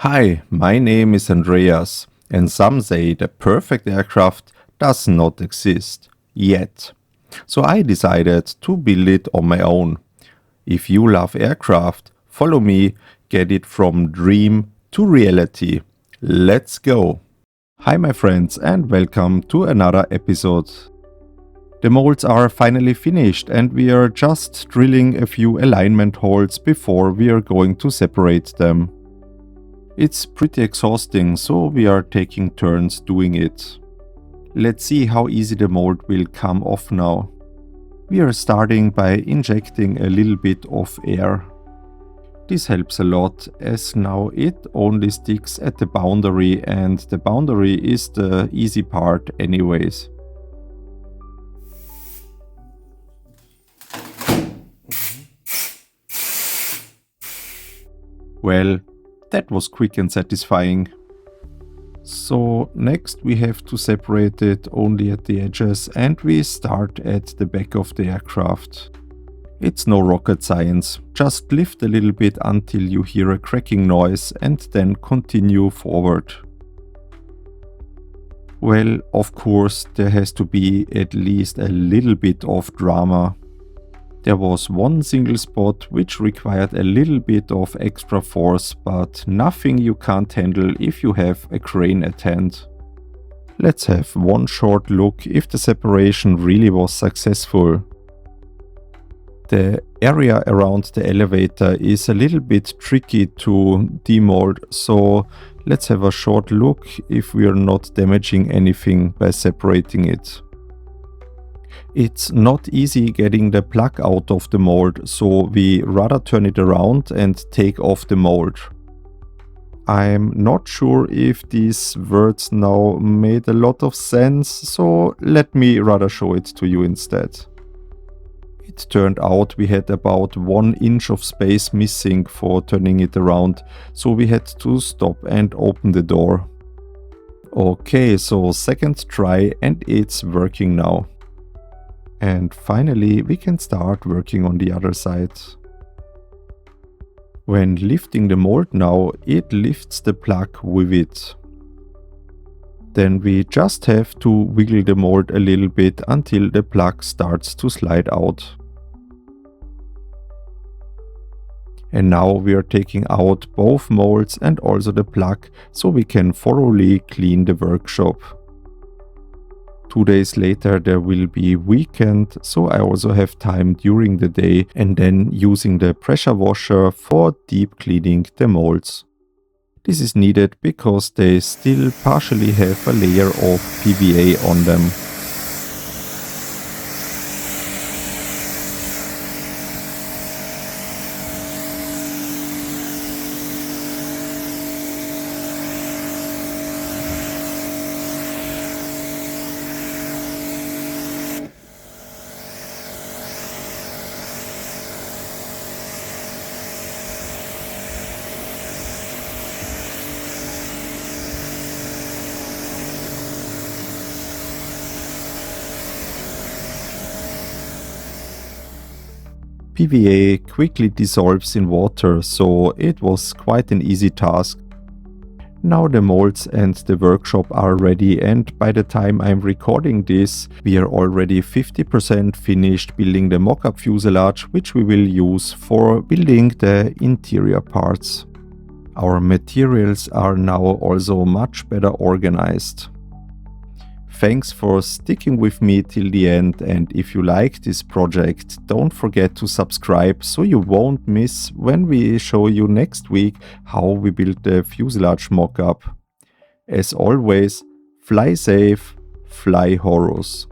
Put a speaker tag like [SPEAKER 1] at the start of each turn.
[SPEAKER 1] Hi, my name is Andreas, and some say the perfect aircraft does not exist yet. So I decided to build it on my own. If you love aircraft, follow me, get it from dream to reality. Let's go! Hi my friends and welcome to another episode. The molds are finally finished and we are just drilling a few alignment holes before we are going to separate them. It's pretty exhausting, so we are taking turns doing it. Let's see how easy the mold will come off now. We are starting by injecting a little bit of air. This helps a lot as now it only sticks at the boundary and the boundary is the easy part anyways. Well, that was quick and satisfying. So next we have to separate it only at the edges and we start at the back of the aircraft. It's no rocket science, just lift a little bit until you hear a cracking noise and then continue forward. Well, of course there has to be at least a little bit of drama. There was one single spot which required a little bit of extra force, but nothing you can't handle if you have a crane at hand. Let's have one short look if the separation really was successful. The area around the elevator is a little bit tricky to demold, so let's have a short look if we are not damaging anything by separating it. It's not easy getting the plug out of the mold, so we rather turn it around and take off the mold. I'm not sure if these words now made a lot of sense, so let me rather show it to you instead. It turned out we had about 1 inch of space missing for turning it around, so we had to stop and open the door. Okay, so second try and it's working now. And finally we can start working on the other side. When lifting the mold now, it lifts the plug with it. Then we just have to wiggle the mold a little bit until the plug starts to slide out. And now we are taking out both molds and also the plug so we can thoroughly clean the workshop. 2 days later there will be weekend, so I also have time during the day and then using the pressure washer for deep cleaning the molds. This is needed because they still partially have a layer of PVA on them. PVA quickly dissolves in water, so it was quite an easy task. Now the molds and the workshop are ready, and by the time I'm recording this, we are already 50% finished building the mockup fuselage, which we will use for building the interior parts. Our materials are now also much better organized. Thanks for sticking with me till the end, and if you like this project, don't forget to subscribe so you won't miss when we show you next week how we build the fuselage mockup. As always, fly safe, fly Horus.